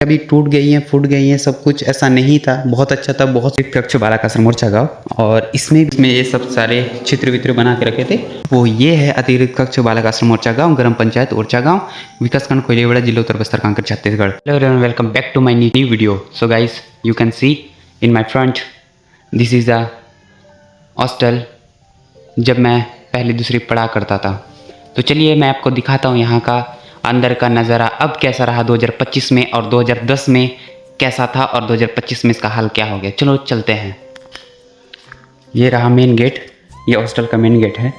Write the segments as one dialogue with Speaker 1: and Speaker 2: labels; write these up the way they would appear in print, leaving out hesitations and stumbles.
Speaker 1: कभी टूट गई हैं, फूट गई हैं, सब कुछ ऐसा नहीं था, बहुत अच्छा था, बहुत कक्ष बालाकासर मोर्चा गाँव। और इसमें ये सब सारे चित्र वित्र बना के रखे थे। वो ये है अतिरिक्त कक्ष बालाकासर मोर्चा गाँव, ग्राम पंचायत ओरछा गाँव, विकासखंड कोइलीवाड़ा, जिला Uttar Bastar Kanker Chhattisgarh. Hello everyone, welcome back to my new video. So guys, you can see in my front, this is the hostel जब मैं पहली दूसरी पढ़ा करता था। तो चलिए मैं आपको दिखाता हूँ यहाँ का अंदर का नज़ारा अब कैसा रहा 2025 में, और 2010 में कैसा था, और 2025 में इसका हाल क्या हो गया। चलो चलते हैं। ये रहा मेन गेट, ये हॉस्टल का मेन गेट है,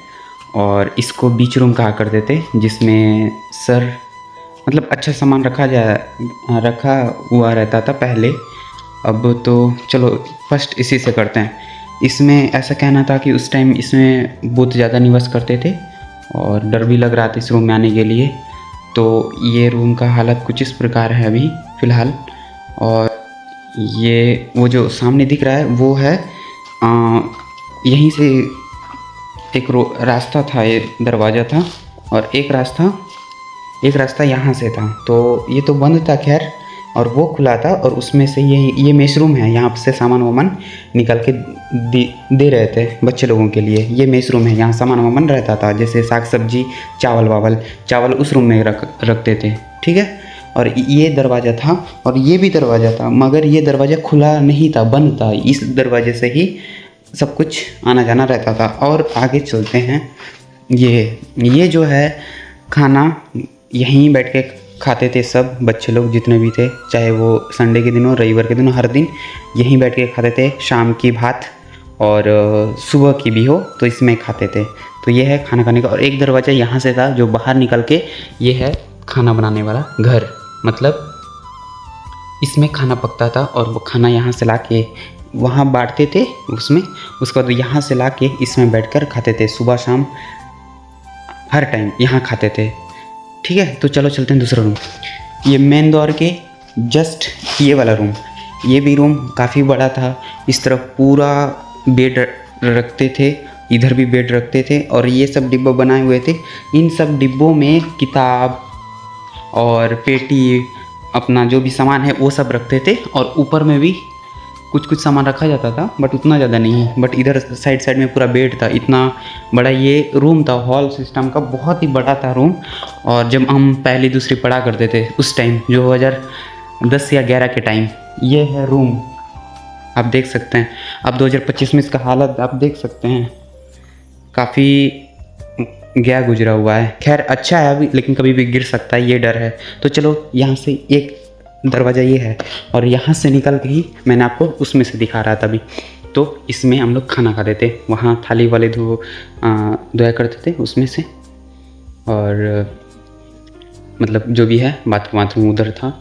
Speaker 1: और इसको बीच रूम कहा करते थे, जिसमें सर मतलब अच्छा सामान रखा हुआ रहता था पहले। अब तो चलो फर्स्ट इसी से करते हैं। इसमें ऐसा कहना था कि उस टाइम इसमें भूत ज़्यादा निवास करते थे और डर भी लग रहा था इस रूम में आने के लिए। तो ये रूम का हालत कुछ इस प्रकार है अभी फ़िलहाल। और ये वो जो सामने दिख रहा है वो है यहीं से एक रास्ता था, ये दरवाज़ा था, और एक रास्ता यहाँ से था। तो ये तो बंद था खैर, और वो खुला था, और उसमें से ये मेस रूम है। यहाँ से सामान वामान निकल के दे रहे थे बच्चे लोगों के लिए। ये मेस रूम है, यहाँ सामान वामान रहता था, जैसे साग सब्जी, चावल उस रूम में रखते थे, ठीक है। और ये दरवाज़ा था, और ये भी दरवाज़ा था, मगर ये दरवाज़ा खुला नहीं था, बंद था। इस दरवाजे से ही सब कुछ आना जाना रहता था। और आगे चलते हैं। ये जो है खाना यहीं बैठ के खाते थे सब बच्चे लोग जितने भी थे, चाहे वो संडे के दिन हो, रविवार के दिन हो, हर दिन यहीं बैठ के खाते थे। शाम की भात और सुबह की भी हो तो इसमें खाते थे। तो ये है खाना खाने का। और एक दरवाज़ा यहाँ से था जो बाहर निकल के, ये है खाना बनाने वाला घर, मतलब इसमें खाना पकता था, और वो खाना यहाँ से ला के वहाँ बांटते थे उसमें। उसके बाद यहाँ से ला के इसमें बैठकर खाते थे, सुबह शाम हर टाइम यहाँ खाते थे, ठीक है। तो चलो चलते हैं दूसरा रूम। ये मेन द्वार के जस्ट ये वाला रूम, ये भी रूम काफ़ी बड़ा था। इस तरफ पूरा बेड रखते थे, इधर भी बेड रखते थे, और ये सब डिब्बा बनाए हुए थे। इन सब डिब्बों में किताब और पेटी, अपना जो भी सामान है वो सब रखते थे। और ऊपर में भी कुछ सामान रखा जाता था, बट उतना ज़्यादा नहीं। बट इधर साइड में पूरा बेड था। इतना बड़ा ये रूम था, हॉल सिस्टम का, बहुत ही बड़ा था रूम। और जब हम पहली दूसरी पढ़ा करते थे उस टाइम, जो 2010 या 11 के टाइम, ये है रूम, आप देख सकते हैं। अब 2025 में इसका हालत आप देख सकते हैं, काफ़ी गया गुजरा हुआ है। खैर अच्छा है अभी, लेकिन कभी भी गिर सकता है, ये डर है। तो चलो यहाँ से एक दरवाज़ा ये है, और यहाँ से निकल के ही मैंने आपको उसमें से दिखा रहा था अभी। तो इसमें हम लोग खाना खाते थे, वहाँ थाली वाले धोया करते थे उसमें से। और मतलब जो भी है बाथरूम उधर था,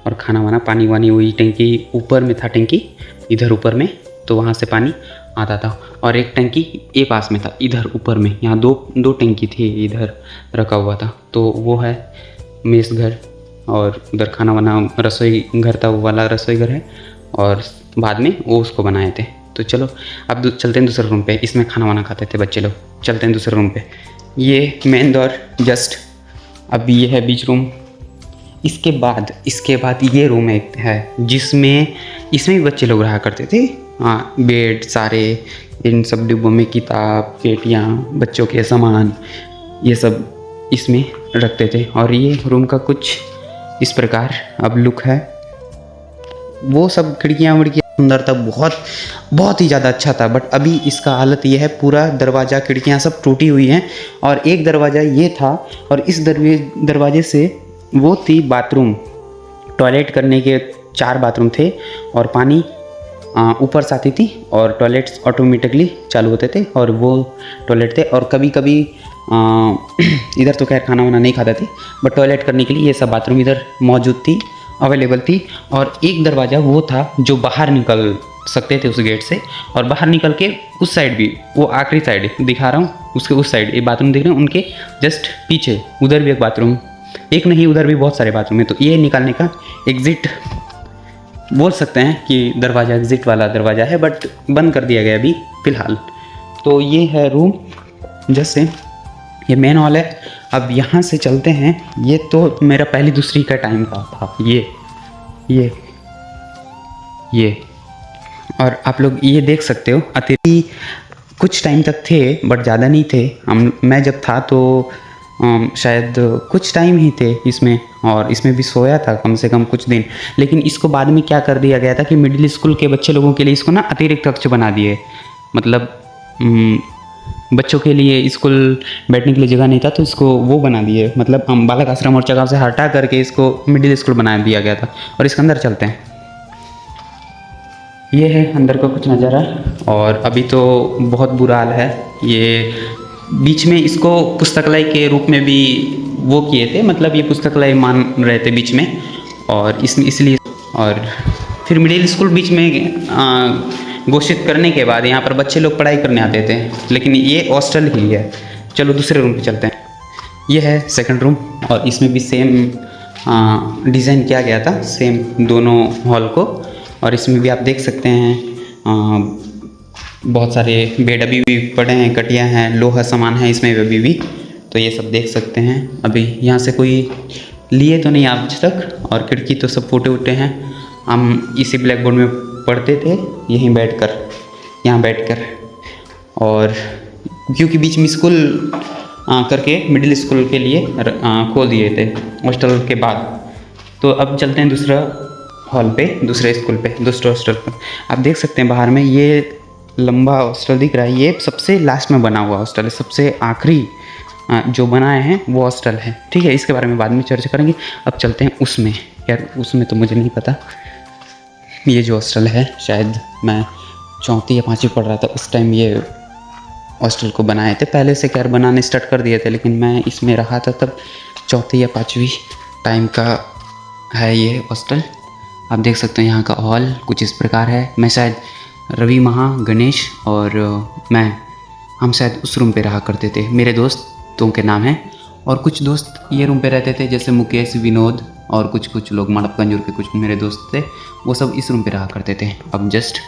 Speaker 1: और खाना वाना पानी वानी वही टंकी ऊपर में था, टंकी इधर ऊपर में, तो वहाँ से पानी आता था। और एक टंकी ये पास में था इधर ऊपर में, यहाँ दो टंकी थी इधर रखा हुआ था। तो वो है मेस घर, और उधर खाना वाना रसोई घर था, वो वाला रसोई घर है, और बाद में वो उसको बनाए थे। तो चलो अब चलते हैं दूसरे रूम पे, इसमें खाना वाना खाते थे बच्चे लोग। चलते हैं दूसरे रूम पे। ये मेन डोर जस्ट, अब ये है बीच रूम। इसके बाद ये रूम एक है जिसमें इसमें भी बच्चे लोग रहा करते थे। हाँ, बेड सारे, इन सब डिब्बों में किताब, पेटियाँ, बच्चों के सामान, ये सब इसमें रखते थे। और ये रूम का कुछ इस प्रकार अब लुक है। वो सब खिड़कियाँ विड़कियाँ सुंदर था, बहुत ही ज़्यादा अच्छा था। बट अभी इसका हालत ये है, पूरा दरवाज़ा खिड़कियाँ सब टूटी हुई हैं। और एक दरवाज़ा ये था, और इस दरवाजे से वो थी बाथरूम, टॉयलेट करने के 4 बाथरूम थे, और पानी ऊपर से आती थी, और टॉयलेट्स ऑटोमेटिकली चालू होते थे, और वो टॉयलेट थे। और कभी कभी इधर तो खैर खाना वाना नहीं खाते थे, बट टॉयलेट करने के लिए ये सब बाथरूम इधर मौजूद थी, अवेलेबल थी। और एक दरवाज़ा वो था जो बाहर निकल सकते थे उस गेट से, और बाहर निकल के उस साइड भी, वो आखिरी साइड दिखा रहा हूँ, उसके उस साइड ये बाथरूम दिख रहे हैं, उनके जस्ट पीछे उधर भी एक बाथरूम, एक नहीं उधर भी बहुत सारे बाथरूम है। तो ये निकालने का एग्ज़िट बोल सकते हैं कि दरवाज़ा एग्ज़िट वाला दरवाज़ा है, बट बंद कर दिया गया अभी फ़िलहाल। तो ये है रूम, जैसे ये मेन हॉल है। अब यहाँ से चलते हैं। ये तो मेरा पहली दूसरी का टाइम का था ये, ये और आप लोग ये देख सकते हो अतिथि कुछ टाइम तक थे बट ज़्यादा नहीं थे। मैं जब था तो शायद कुछ टाइम ही थे इसमें, और इसमें भी सोया था कम से कम कुछ दिन। लेकिन इसको बाद में क्या कर दिया गया था कि मिडिल स्कूल के बच्चे लोगों के लिए इसको ना अतिरिक्त कक्ष बना दिए। मतलब बच्चों के लिए स्कूल बैठने के लिए जगह नहीं था तो इसको वो बना दिए, मतलब हम बालक आश्रम और गाँव से हटा करके इसको मिडिल स्कूल बना दिया गया था। और इसके अंदर चलते हैं। ये है अंदर का कुछ नज़ारा, और अभी तो बहुत बुरा हाल है। ये बीच में इसको पुस्तकालय के रूप में भी वो किए थे, मतलब ये पुस्तकालय मान रहे थे बीच में, और इसमें इसलिए। और फिर मिडिल स्कूल बीच में घोषित करने के बाद यहाँ पर बच्चे लोग पढ़ाई करने आते थे, लेकिन ये हॉस्टल ही है। चलो दूसरे रूम पे चलते हैं। ये है सेकंड रूम, और इसमें भी सेम डिज़ाइन किया गया था, सेम दोनों हॉल को। और इसमें भी आप देख सकते हैं बहुत सारे बेड अभी भी पड़े हैं, कटियाँ हैं, लोहा सामान है इसमें अभी भी, तो ये सब देख सकते हैं। अभी यहाँ से कोई लिए तो नहीं आज तक, और खिड़की तो सब फूटे उटे हैं। हम इसी ब्लैक बोर्ड में पढ़ते थे यहीं बैठकर, यहाँ बैठकर। और क्योंकि बीच में स्कूल करके मिडिल स्कूल के लिए खोल दिए थे हॉस्टल के बाद। तो अब चलते हैं दूसरा हॉल पे, दूसरे स्कूल पे, दूसरे हॉस्टल पर। आप देख सकते हैं बाहर में ये लंबा हॉस्टल दिख रहा है, ये सबसे लास्ट में बना हुआ हॉस्टल है, सबसे आखिरी जो बनाए हैं वो हॉस्टल है। ठीक है, इसके बारे में बाद में चर्चा करेंगे। अब चलते हैं उसमें। यार उसमें तो मुझे नहीं पता, ये जो हॉस्टल है शायद मैं 4वीं या 5वीं पढ़ रहा था उस टाइम ये हॉस्टल को बनाए थे। पहले से खैर बनाने स्टार्ट कर दिए थे, लेकिन मैं इसमें रहा था तब 4वीं या 5वीं टाइम का है ये हॉस्टल। आप देख सकते हैं यहाँ का हॉल कुछ इस प्रकार है। मैं शायद रवि, महा, गणेश और हम शायद उस रूम पे रहा करते थे। मेरे दोस्तों के नाम हैं, और कुछ दोस्त ये रूम पे रहते थे, जैसे मुकेश, विनोद और कुछ लोग माड़प कंजूर के कुछ मेरे दोस्त थे, वो सब इस रूम पे रहा करते थे। अब जस्ट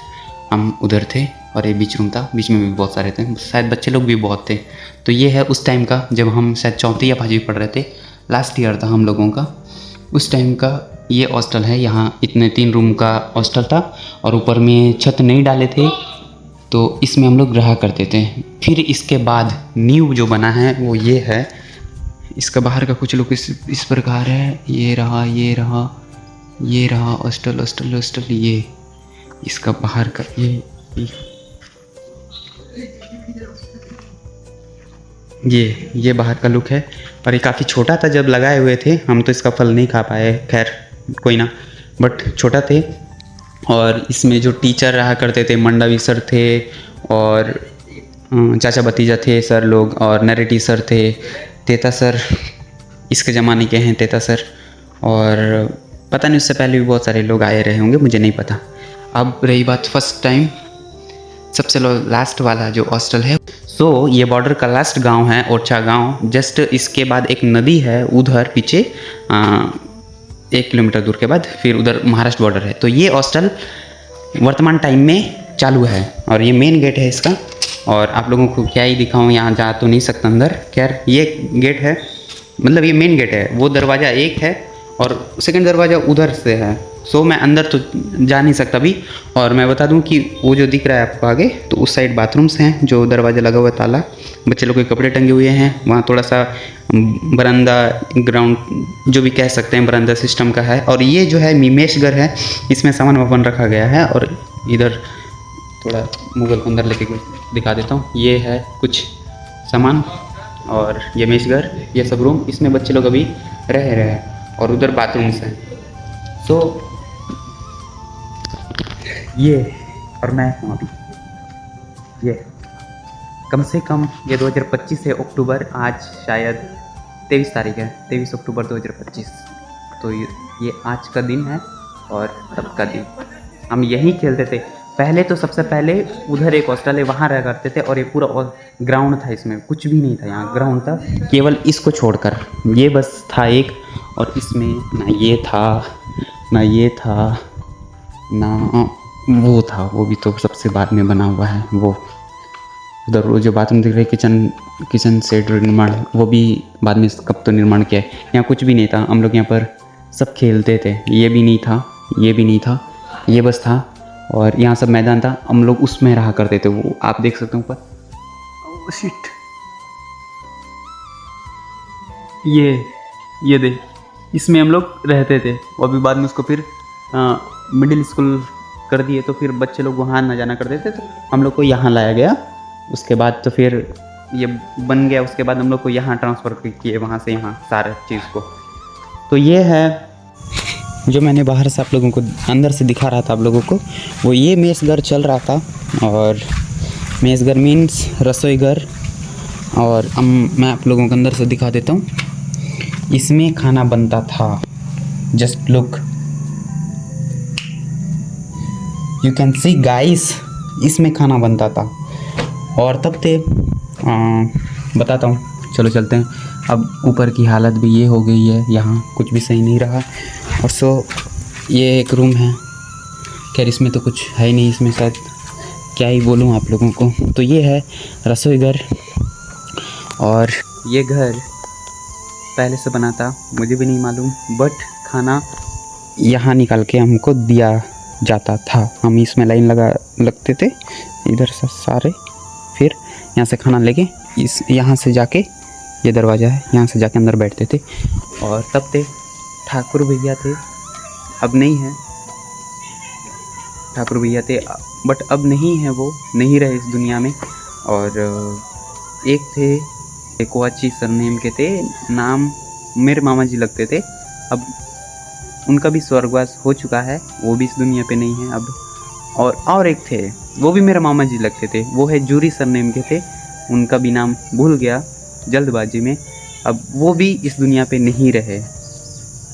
Speaker 1: हम उधर थे, और ये बीच रूम था, बीच में भी बहुत सारे थे, शायद बच्चे लोग भी बहुत थे। तो ये है उस टाइम का, जब हम शायद 4वीं या 5वीं पढ़ रहे थे, लास्ट ईयर था हम लोगों का, उस टाइम का ये हॉस्टल है। यहाँ इतने 3 रूम का हॉस्टल था, और ऊपर में छत नहीं डाले थे, तो इसमें हम लोग रहा करते थे। फिर इसके बाद न्यू जो बना है वो ये है। इसका बाहर का कुछ लोग इस प्रकार है। ये रहा हॉस्टल, ये इसका बाहर का ये बाहर का लुक है। और ये काफ़ी छोटा था जब लगाए हुए थे, हम तो इसका फल नहीं खा पाए, खैर कोई ना, बट छोटा थे। और इसमें जो टीचर रहा करते थे, मंडावी सर थे, और चाचा भतीजा थे सर लोग, और नरेटी सर थे, तेता सर इसके ज़माने के हैं तेता सर, और पता नहीं उससे पहले भी बहुत सारे लोग आए रहे होंगे, मुझे नहीं पता। अब रही बात फर्स्ट टाइम, सबसे लास्ट वाला जो हॉस्टल है। ये बॉर्डर का लास्ट गांव है ओरछा गांव। जस्ट इसके बाद एक नदी है उधर पीछे 1 किलोमीटर दूर के बाद, फिर उधर महाराष्ट्र बॉर्डर है। तो ये हॉस्टल वर्तमान टाइम में चालू है, और ये मेन गेट है इसका। और आप लोगों को क्या ही दिखाऊं, यहाँ जा तो नहीं सकता अंदर, खैर ये गेट है, मतलब ये मेन गेट है। वो दरवाज़ा एक है, और सेकंड दरवाज़ा उधर से है। मैं अंदर तो जा नहीं सकता अभी। और मैं बता दूं कि वो जो दिख रहा है आपको आगे, तो उस साइड बाथरूम्स हैं, जो दरवाज़ा लगा हुआ है ताला, बच्चे लोग के कपड़े टंगे हुए हैं। वहाँ थोड़ा सा बरामदा, ग्राउंड जो भी कह सकते हैं, बरामदा सिस्टम का है। और ये जो है मीमेश घर है, इसमें सामान वामान रखा गया है। और इधर थोड़ा मुगल को अंदर लेके दिखा देता हूँ, ये है कुछ सामान, और ये मेश घर, ये सब रूम, इसमें बच्चे लोग अभी रह रहे हैं। और उधर बाथरूम्स हैं। ये और मैं हूँ अभी, ये कम से कम ये 2025 है, अक्टूबर, आज शायद 23 तारीख है, 23 अक्टूबर 2025। तो ये आज का दिन है, और तब का दिन हम यहीं खेलते थे। पहले तो सबसे पहले उधर एक हॉस्टल है, वहाँ रह करते थे, और ये पूरा ग्राउंड था, इसमें कुछ भी नहीं था, यहाँ ग्राउंड था केवल, इसको छोड़कर ये बस था एक। और इसमें ना ये था ना वो था, वो भी तो सबसे बाद में बना हुआ है। वो उधर वो जो बाथरूम दिख रहा है, किचन सेट निर्माण, वो भी बाद में कब तो निर्माण किया है। यहाँ कुछ भी नहीं था, हम लोग यहाँ पर सब खेलते थे, ये भी नहीं था। ये भी नहीं था, ये बस था। और यहाँ सब मैदान था, हम लोग उसमें रहा करते थे। वो आप देख सकते हो ऊपर, शिट, ये देख, इसमें हम लोग रहते थे। और अभी बाद में उसको फिर मिडिल स्कूल कर दिए, तो फिर बच्चे लोग वहाँ ना जाना करते थे, तो हम लोग को यहाँ लाया गया। उसके बाद तो फिर ये बन गया, उसके बाद हम लोग को यहाँ ट्रांसफ़र किए, वहाँ से यहाँ सारे चीज़ को। तो ये है जो मैंने बाहर से आप लोगों को अंदर से दिखा रहा था आप लोगों को, वो ये मेस घर चल रहा था। और मेस घर मीन्स रसोई घर। और मैं आप लोगों को अंदर से दिखा देता हूँ। इसमें खाना बनता था, just look, you can see guys, इसमें खाना बनता था। और तब थे बताता हूँ, चलो चलते हैं। अब ऊपर की हालत भी ये हो गई है, यहाँ कुछ भी सही नहीं रहा। और सो ये एक रूम है, खैर इसमें तो कुछ है ही नहीं, इसमें शायद क्या ही बोलूँ आप लोगों को। तो ये है रसोई घर। और ये घर पहले से बना था, मुझे भी नहीं मालूम, बट खाना यहाँ निकाल के हमको दिया जाता था। हम इसमें लाइन लगते थे इधर से सारे, फिर यहाँ से खाना लेके इस यहाँ से जाके, ये दरवाज़ा है, यहाँ से जाके अंदर बैठते थे। और तब थे ठाकुर भैया थे, अब नहीं है, ठाकुर भैया थे बट अब नहीं है, वो नहीं रहे इस दुनिया में। और एक थे कोआची सरनेम के थे, नाम मेरे मामा जी लगते थे। अब उनका भी स्वर्गवास हो चुका है, वो भी इस दुनिया पे नहीं है अब। और एक थे, वो भी मेरे मामा जी लगते थे, वो है जूरी सरनेम के थे, उनका भी नाम भूल गया जल्दबाजी में। अब वो भी इस दुनिया पे नहीं रहे,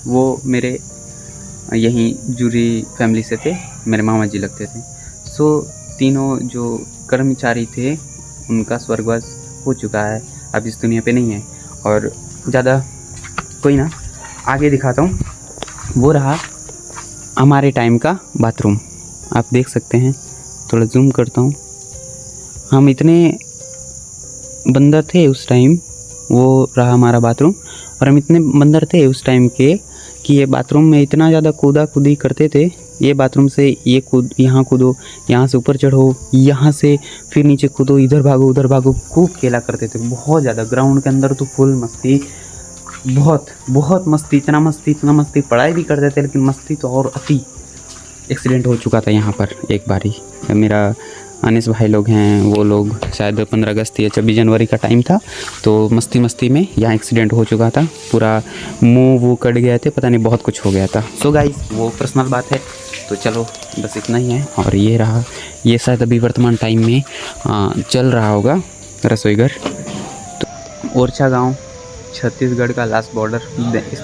Speaker 1: वो मेरे यहीं जूरी फैमिली से थे, मेरे मामा जी लगते थे। सो तीनों जो कर्मचारी थे उनका स्वर्गवास हो चुका है, अब इस दुनिया पे नहीं है। और ज़्यादा कोई ना, आगे दिखाता हूँ। वो रहा हमारे टाइम का बाथरूम, आप देख सकते हैं, थोड़ा जूम करता हूँ। हम इतने बंदर थे उस टाइम, वो रहा हमारा बाथरूम। और हम इतने बंदर थे उस टाइम के कि ये बाथरूम में इतना ज़्यादा कूदा कूदी करते थे। ये बाथरूम से ये यहाँ कूदो, यहाँ से ऊपर चढ़ो, यहाँ से फिर नीचे कूदो, इधर भागो उधर भागो, खूब खेला करते थे बहुत ज़्यादा। ग्राउंड के अंदर तो फुल मस्ती, बहुत मस्ती, इतना मस्ती, पढ़ाई भी करते थे लेकिन मस्ती तो और अति। एक्सीडेंट हो चुका था यहाँ पर एक बारी, मेरा अनिस भाई लोग हैं, वो लोग शायद 15 अगस्त या 26 जनवरी का टाइम था, तो मस्ती में यहाँ एक्सीडेंट हो चुका था, पूरा मुंह वो कट गए थे, पता नहीं बहुत कुछ हो गया था। सो गाइस वो पर्सनल बात है, तो चलो बस इतना ही है। और ये रहा, ये शायद अभी वर्तमान टाइम में चल रहा होगा रसोई घर। तो ओरछा गाँव छत्तीसगढ़ का लास्ट बॉर्डर,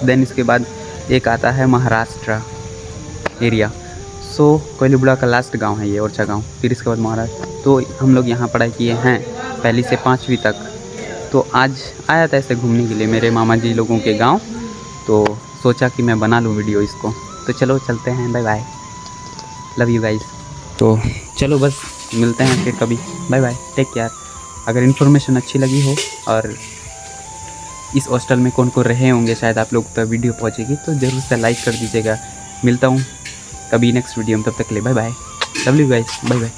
Speaker 1: देन इसके बाद एक आता है महाराष्ट्र एरिया। सो कोयलीबुड़ा का लास्ट गांव है ये ओरछा गांव, फिर इसके बाद महाराष्ट्र। तो हम लोग यहाँ पढ़ाई किए हैं पहली से 5वीं तक। तो आज आया था ऐसे घूमने के लिए मेरे मामा जी लोगों के गांव, तो सोचा कि मैं बना लूँ वीडियो इसको। तो चलो चलते हैं, bye bye, love you guys. तो चलो बस मिलते हैं फिर कभी, बाय बाय, टेक केयर। अगर इन्फॉर्मेशन अच्छी लगी हो और इस हॉस्टल में कौन कौन रहे होंगे शायद आप लोग तक वीडियो पहुँचेगी, तो ज़रूर से लाइक कर दीजिएगा। मिलता हूँ कभी नेक्स्ट वीडियो में, तब तक के लिए bye bye, love you guys, bye bye.